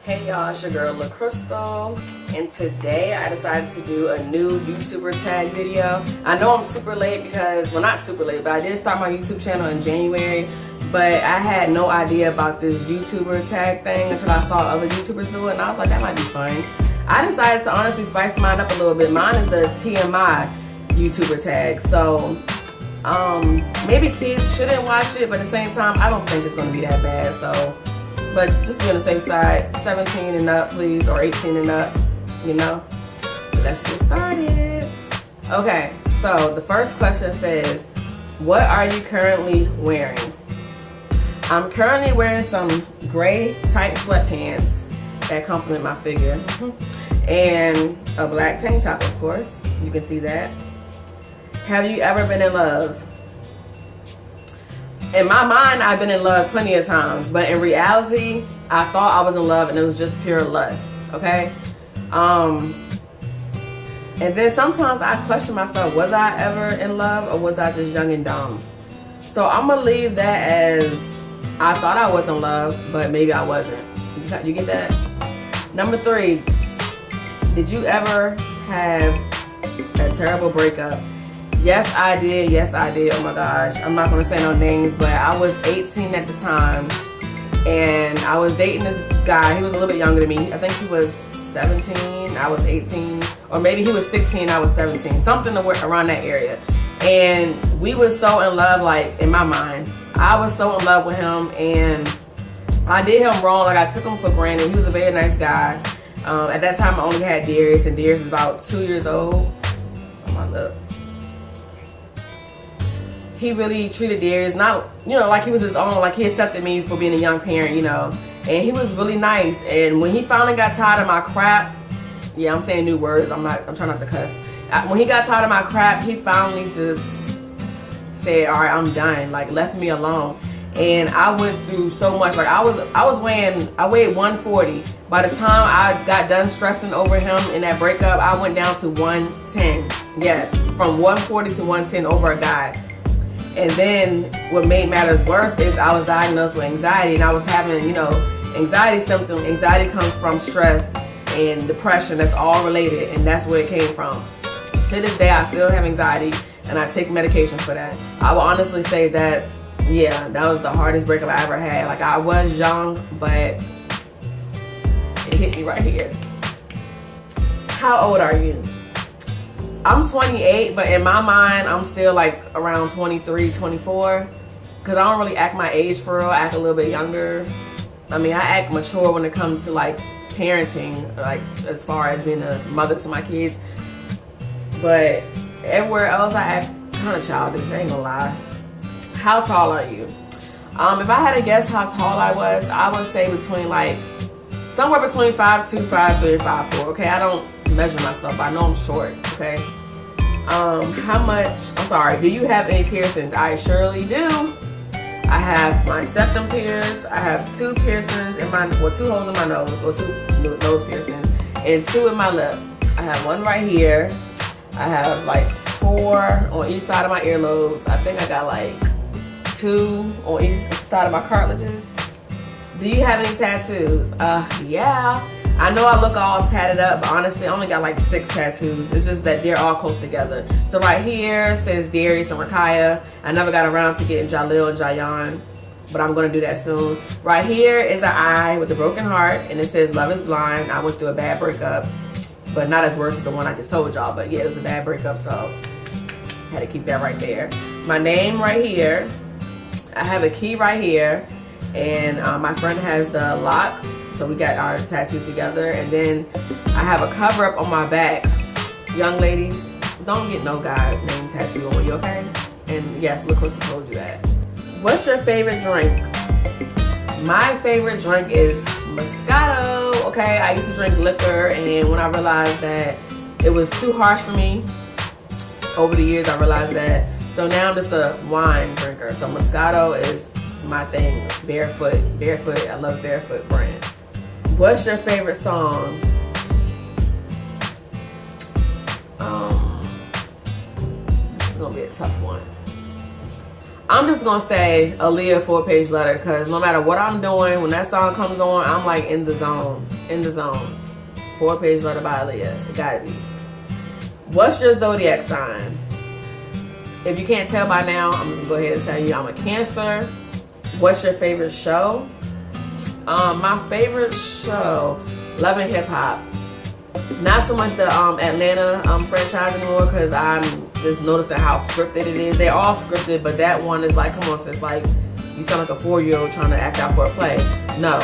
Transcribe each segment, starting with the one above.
Hey y'all, it's your girl LaCrystal, and today I decided to do a new YouTuber tag video. I know I'm super late because, well, not super late, but I did start my YouTube channel in January, but I had no idea about this YouTuber tag thing until I saw other YouTubers do it, and I was like, that might be fun. I decided to honestly spice mine up a little bit. Mine is the TMI YouTuber tag, so maybe kids shouldn't watch it, but at the same time, I don't think it's going to be that bad, so. But just be on the safe side, 17 and up, please, or 18 and up, you know. Let's get started. Okay, so the first question says, what are you currently wearing? I'm currently wearing some gray tight sweatpants that complement my figure, and a black tank top, of course. You can see that. Have you ever been in love? In my mind, I've been in love plenty of times, but in reality, I thought I was in love and it was just pure lust, okay? And then sometimes I question myself, was I ever in love or was I just young and dumb? So I'm gonna leave that as I thought I was in love, but maybe I wasn't. You get that? Number 3, did you ever have a terrible breakup? Yes, I did. Yes, I did. Oh my gosh. I'm not going to say no names, but I was 18 at the time, and I was dating this guy. He was a little bit younger than me. I think he was 17. I was 18. Or maybe he was 16. I was 17. Something around that area. And we was so in love, like, in my mind. I was so in love with him, and I did him wrong. Like, I took him for granted. He was a very nice guy. At that time, I only had Darius, and Darius is about 2 years old. Oh, my lip. He really treated Darius, not, you know, like he was his own, like he accepted me for being a young parent, you know, and he was really nice. And when he finally got tired of my crap, yeah, I'm saying new words, I'm trying not to cuss. When he got tired of my crap, he finally just said, all right, I'm done, like left me alone. And I went through so much. Like I weighed 140. By the time I got done stressing over him in that breakup, I went down to 110. Yes, from 140 to 110 over a guy. And then what made matters worse is I was diagnosed with anxiety, and I was having, you know, anxiety symptoms. Anxiety comes from stress and depression. That's all related, and that's where it came from. To this day, I still have anxiety, and I take medication for that. I will honestly say that, yeah, that was the hardest breakup I ever had. Like, I was young, but it hit me right here. How old are you? I'm 28, but in my mind, I'm still like around 23, 24. Because I don't really act my age for real. I act a little bit younger. I mean, I act mature when it comes to like parenting, like as far as being a mother to my kids. But everywhere else, I act kind of childish, I ain't gonna lie. How tall are you? If I had to guess how tall I was, I would say between like, somewhere between 5'2", 5'3", and 5'4", okay? I don't measure myself, but I know I'm short, okay? How much, I'm sorry, do you have any piercings? I surely do. I have my septum pierced. I have 2 piercings in my, well, 2 holes in my nose, or 2 nose piercings, and 2 in my lip. I have 1 right here. I have like 4 on each side of my earlobes. I think I got like 2 on each side of my cartilages. Do you have any tattoos? Yeah. I know I look all tatted up, but honestly, I only got like 6 tattoos. It's just that they're all close together. So right here says Darius and Rakaya. I never got around to getting Jalil and Jayan, but I'm gonna do that soon. Right here is an eye with a broken heart, and it says love is blind. I went through a bad breakup, but not as worse as the one I just told y'all, but yeah, it was a bad breakup, so I had to keep that right there. My name right here. I have a key right here, and my friend has the lock. So we got our tattoos together, and then I have a cover up on my back. Young ladies, don't get no guy name tattoo on you, okay? And yes, LaCrystal told you that. What's your favorite drink? My favorite drink is Moscato, okay? I used to drink liquor, and when I realized that it was too harsh for me, over the years I realized that. So now I'm just a wine drinker. So Moscato is my thing. Barefoot, I love Barefoot brand. What's your favorite song? This is gonna be a tough one. I'm just gonna say Aaliyah 4-page letter, because no matter what I'm doing, when that song comes on, I'm like in the zone. 4-page letter by Aaliyah. It gotta be. What's your zodiac sign? If you can't tell by now, I'm just gonna go ahead and tell you I'm a Cancer. What's your favorite show? My favorite show, Love and Hip Hop. Not so much the Atlanta franchise anymore, because I'm just noticing how scripted it is. They're all scripted, but that one is like, come on sis, like you sound like a 4-year-old trying to act out for a play. No.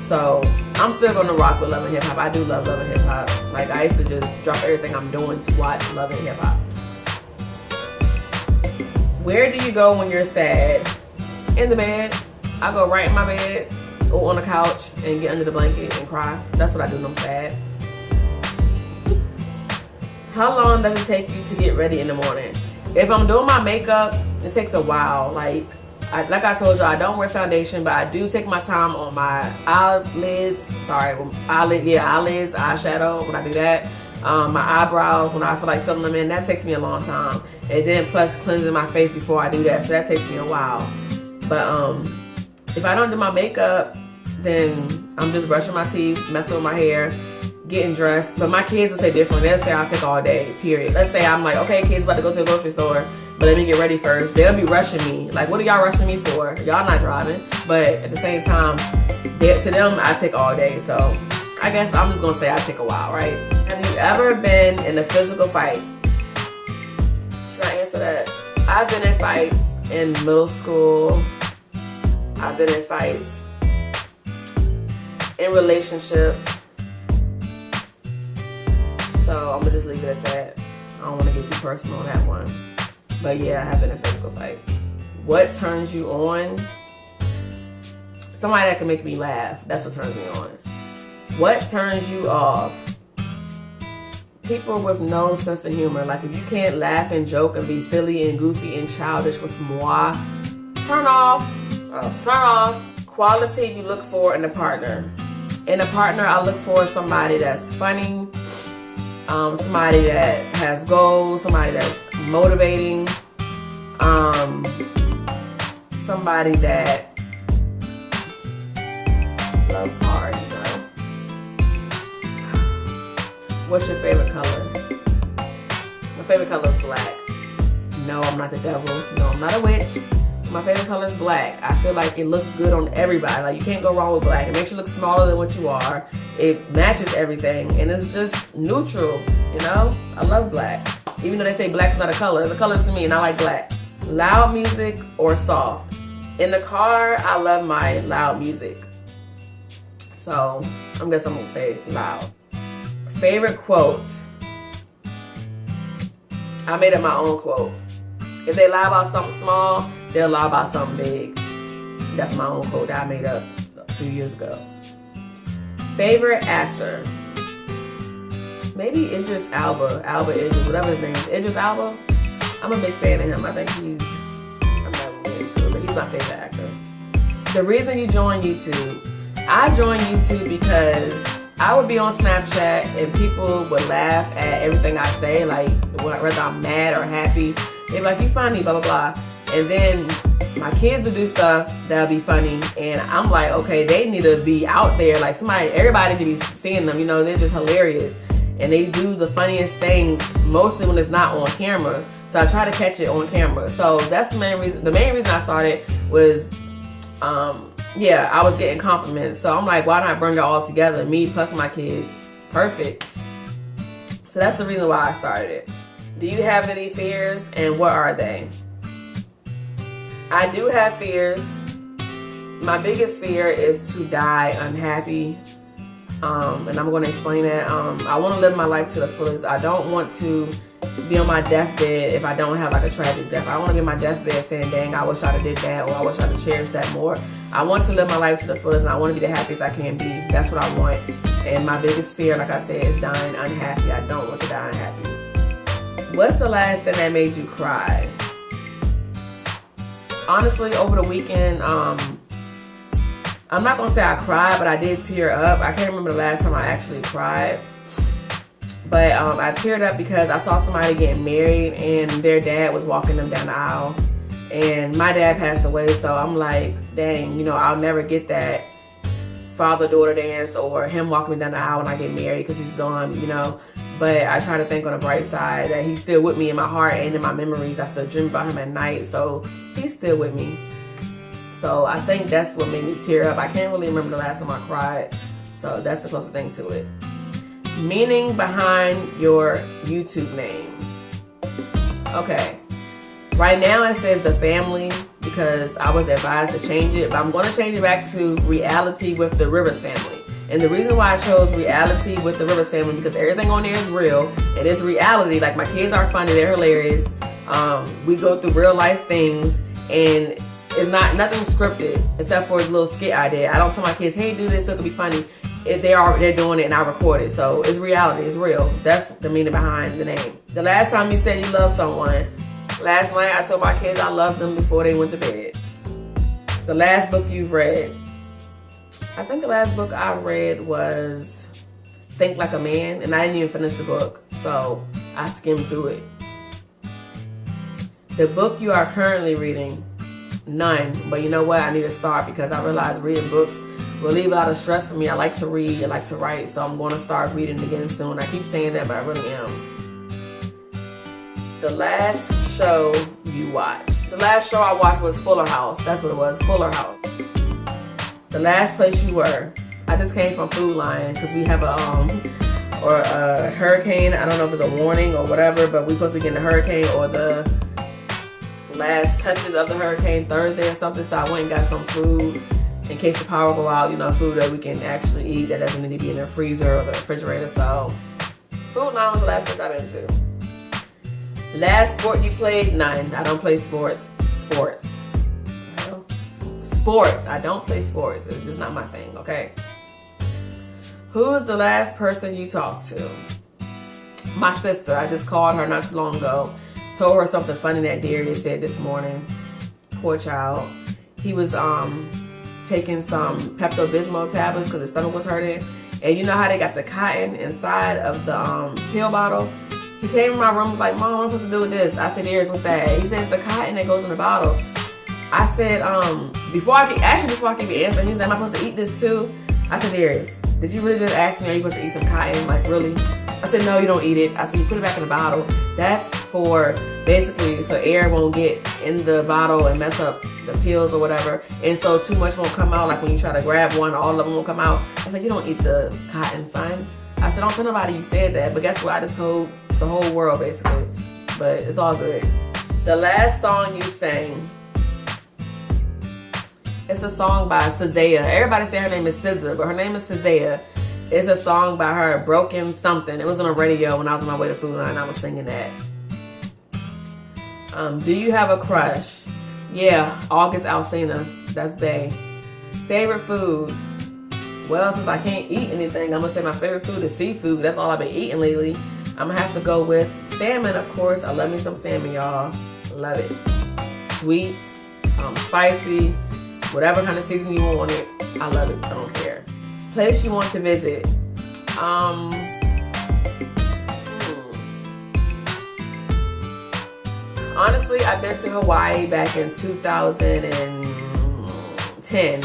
So I'm still gonna rock with Love and Hip Hop. I do love Love and Hip Hop. Like I used to just drop everything I'm doing to watch Love and Hip Hop. Where do you go when you're sad? In the bed. I go right in my bed or on the couch and get under the blanket and cry. That's what I do when I'm sad. How long does it take you to get ready in the morning? If I'm doing my makeup, it takes a while. Like I told you, I don't wear foundation, but I do take my time on my eyelids. Eyelids, eyeshadow, when I do that. My eyebrows, when I feel like filling them in, that takes me a long time. And then plus cleansing my face before I do that, so that takes me a while. But if I don't do my makeup, then I'm just brushing my teeth, messing with my hair, getting dressed. But my kids will say different. They'll say I'll take all day, period. Let's say I'm like, okay, kids about to go to the grocery store, but let me get ready first. They'll be rushing me. Like, what are y'all rushing me for? Y'all not driving. But at the same time, to them, I take all day. So I guess I'm just gonna say I take a while, right? Have you ever been in a physical fight? Should I answer that? I've been in fights in middle school. I've been in fights in relationships. So I'm gonna just leave it at that. I don't want to get too personal on that one. But yeah, I have been in a physical fight. What turns you on? Somebody that can make me laugh. That's what turns me on. What turns you off? People with no sense of humor. Like if you can't laugh and joke and be silly and goofy and childish with moi, turn off. Turn off. Quality you look for in a partner. In a partner, I look for somebody that's funny, somebody that has goals, somebody that's motivating, somebody that loves hard, you know. What's your favorite color? My favorite color is black. No, I'm not the devil. No, I'm not a witch. My favorite color is black. I feel like it looks good on everybody. Like you can't go wrong with black. It makes you look smaller than what you are. It matches everything, and it's just neutral. You know, I love black. Even though they say black's not a color, it's a color to me, and I like black. Loud music or soft? In the car, I love my loud music. So I guess I'm gonna say loud. Favorite quote? I made up my own quote. If they lie about something small, they'll lie about something big. That's my own quote that I made up a few years ago. Favorite actor? Maybe Idris Elba. Idris, whatever his name is. Idris Elba? I'm a big fan of him. I think I'm not really into it, but he's my favorite actor. The reason you joined YouTube. I joined YouTube because I would be on Snapchat and people would laugh at everything I say, like whether I'm mad or happy. They'd be like, you funny, blah, blah, blah. And then my kids would do stuff that'll be funny. And I'm like, okay, they need to be out there. Like everybody need to be seeing them. You know, they're just hilarious. And they do the funniest things, mostly when it's not on camera. So I try to catch it on camera. So that's the main reason. The main reason I started was, I was getting compliments. So I'm like, why not bring it all together? Me plus my kids. Perfect. So that's the reason why I started it. Do you have any fears, and what are they? I do have fears. My biggest fear is to die unhappy. And I'm going to explain that. I want to live my life to the fullest. I don't want to be on my deathbed if I don't have like a tragic death. I don't want to be on my deathbed saying, dang, I wish I'd have did that, or I wish I'd have cherished that more. I want to live my life to the fullest, and I want to be the happiest I can be. That's what I want. And my biggest fear, like I said, is dying unhappy. I don't want to die unhappy. What's the last thing that made you cry? Honestly, over the weekend, I'm not going to say I cried, but I did tear up. I can't remember the last time I actually cried. But I teared up because I saw somebody getting married and their dad was walking them down the aisle. And my dad passed away, so I'm like, dang, you know, I'll never get that father-daughter dance or him walking me down the aisle when I get married because he's gone, you know. But I try to think on the bright side that he's still with me in my heart and in my memories. I still dream about him at night, so he's still with me. So I think that's what made me tear up. I can't really remember the last time I cried, so that's the closest thing to it. Meaning behind your YouTube name. Okay. Right now it says The Family because I was advised to change it, but I'm going to change it back to Reality with the Rivers Family. And the reason why I chose Reality with the Rivers Family because everything on there is real and it's reality. Like, my kids are funny, they're hilarious. We go through real life things, and it's nothing scripted except for a little skit I did. I don't tell my kids, hey, do this so it can be funny. If they're doing it and I record it, so it's reality, it's real. That's the meaning behind the name. The last time you said you love someone. Last night I told my kids I loved them before they went to bed. The last book you've read. I think the last book I read was Think Like a Man, and I didn't even finish the book, so I skimmed through it. The book you are currently reading. None, but you know what? I need to start because I realize reading books relieve a lot of stress for me. I like to read, I like to write, so I'm going to start reading again soon. I keep saying that, but I really am. The last show you watched. The last show I watched was Fuller House. That's what it was, Fuller House. The last place you were. I just came from Food Lion because we have a hurricane. I don't know if it's a warning or whatever, but we're supposed to be getting a hurricane or the last touches of the hurricane Thursday or something. So I went and got some food in case the power go out, you know, food that we can actually eat that doesn't need to be in the freezer or the refrigerator. So Food Lion was the last place I've been to. Last sport you played? None. I don't play sports. I don't play sports. It's just not my thing, okay? Who's the last person you talked to? My sister. I just called her not too long ago. Told her something funny that Darius said this morning. Poor child. He was taking some Pepto-Bismol tablets because his stomach was hurting. And you know how they got the cotton inside of the pill bottle? He came in my room and was like, Mom, what am I supposed to do with this? I said, Darius, what's that? He says, the cotton that goes in the bottle. I said, before I could be answering, he said, am I supposed to eat this too? I said, Darius, did you really just ask me, are you supposed to eat some cotton? Like, really? I said, no, you don't eat it. I said, you put it back in the bottle. That's for basically so air won't get in the bottle and mess up the pills or whatever. And so too much won't come out. Like when you try to grab one, all of them will come out. I said, you don't eat the cotton, son. I said, don't tell nobody you said that. But guess what? I just told the whole world basically. But it's all good. The last song you sang. It's a song by SZA. Everybody say her name is SZA, but her name is SZA. It's a song by her, Broken Something. It was on the radio when I was on my way to Food Line. I was singing that. Do you have a crush? Yeah, August Alsina. That's Bay. Favorite food? Well, since I can't eat anything, I'm going to say my favorite food is seafood. That's all I've been eating lately. I'm going to have to go with salmon, of course. I love me some salmon, y'all. Love it. Sweet, spicy, whatever kind of seasoning you want on it. I love it. I don't care. Place you want to visit. Honestly, I've been to Hawaii back in 2010.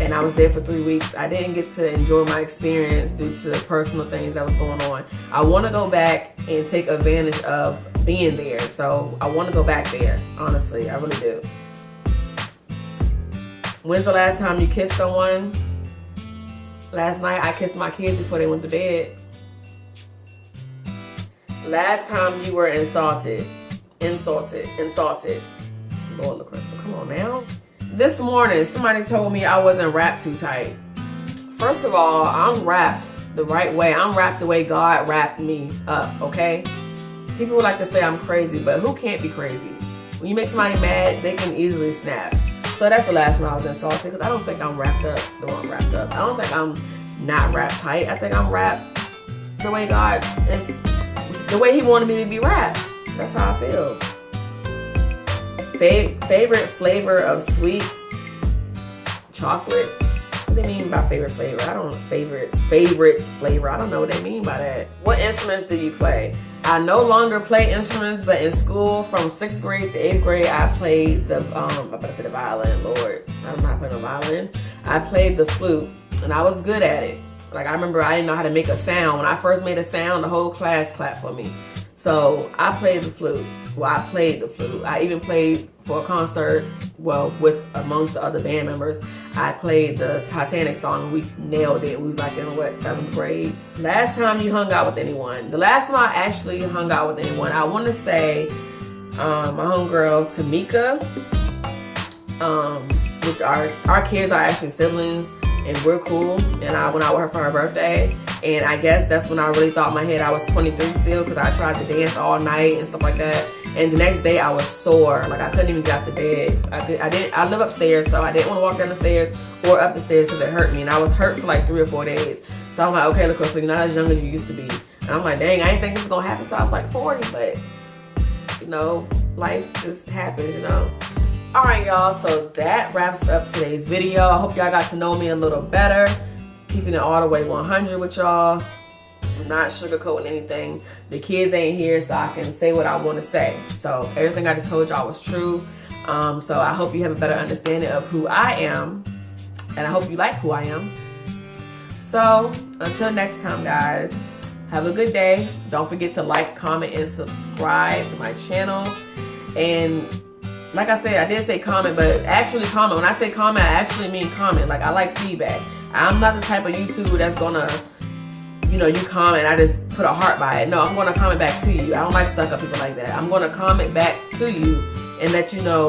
And I was there for 3 weeks. I didn't get to enjoy my experience due to personal things that was going on. I want to go back and take advantage of being there. So I want to go back there. Honestly, I really do. When's the last time you kissed someone? Last night I kissed my kids before they went to bed. Last time you were insulted. Lord LaCrystal, come on now. This morning, somebody told me I wasn't wrapped too tight. First of all, I'm wrapped the right way. I'm wrapped the way God wrapped me up, okay? People like to say I'm crazy, but who can't be crazy? When you make somebody mad, they can easily snap. So that's the last time I was insulted because I don't think I'm wrapped up the way I'm wrapped up. I don't think I'm not wrapped tight. I think I'm wrapped the way God, the way He wanted me to be wrapped. That's how I feel. Favorite flavor of sweets? Chocolate. they mean by favorite flavor? I don't favorite flavor. I don't know what they mean by that. What instruments do you play? I no longer play instruments, but in school from 6th grade to 8th grade, I played the I'm about to say the violin. Lord, I'm not playing the violin. I played the flute, and I was good at it. Like, I remember I didn't know how to make a sound. When I first made a sound, the whole class clapped for me. So I played the flute. Well, I played the flute. I even played for a concert, well, with amongst the other band members. I played the Titanic song. We nailed it. We was like in, what, 7th grade? Last time you hung out with anyone. The last time I actually hung out with anyone, I want to say my homegirl, Tamika, which our kids are actually siblings, and we're cool. And I went out with her for her birthday. And I guess that's when I really thought in my head I was 23 still, because I tried to dance all night and stuff like that. And the next day I was sore. Like, I couldn't even get out the bed. I live upstairs, so I didn't want to walk down the stairs or up the stairs because it hurt me. And I was hurt for like 3 or 4 days. So I'm like, okay, look, so you're not as young as you used to be. And I'm like, dang, I didn't think this was going to happen. So I was like 40, but, you know, life just happens, you know. All right, y'all, so that wraps up today's video. I hope y'all got to know me a little better. Keeping it all the way 100 with y'all. I'm not sugarcoating anything. The kids ain't here, so I can say what I want to say. So everything I just told y'all was true. So I hope you have a better understanding of who I am. And I hope you like who I am. So until next time, guys, have a good day. Don't forget to like, comment, and subscribe to my channel. And like I said, I did say comment, but actually comment. When I say comment, I actually mean comment. Like, I like feedback. I'm not the type of YouTuber that's gonna, you know, you comment, I just put a heart by it. No, I'm gonna comment back to you. I don't like stuck up people like that. I'm gonna comment back to you and let you know,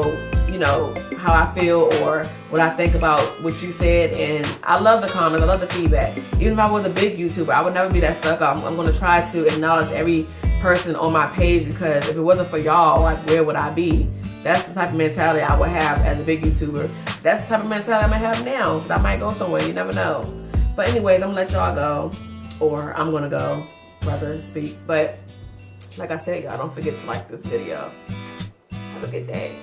how I feel or what I think about what you said. And I love the comments, I love the feedback. Even if I was a big YouTuber, I would never be that stuck up. I'm gonna try to acknowledge every person on my page, because if it wasn't for y'all, like, where would I be? That's the type of mentality I would have as a big YouTuber. That's the type of mentality I might have now, because I might go somewhere, you never know. But anyways, I'm gonna let y'all go, or I'm gonna go, rather speak. But like I said, y'all, don't forget to like this video. Have a good day.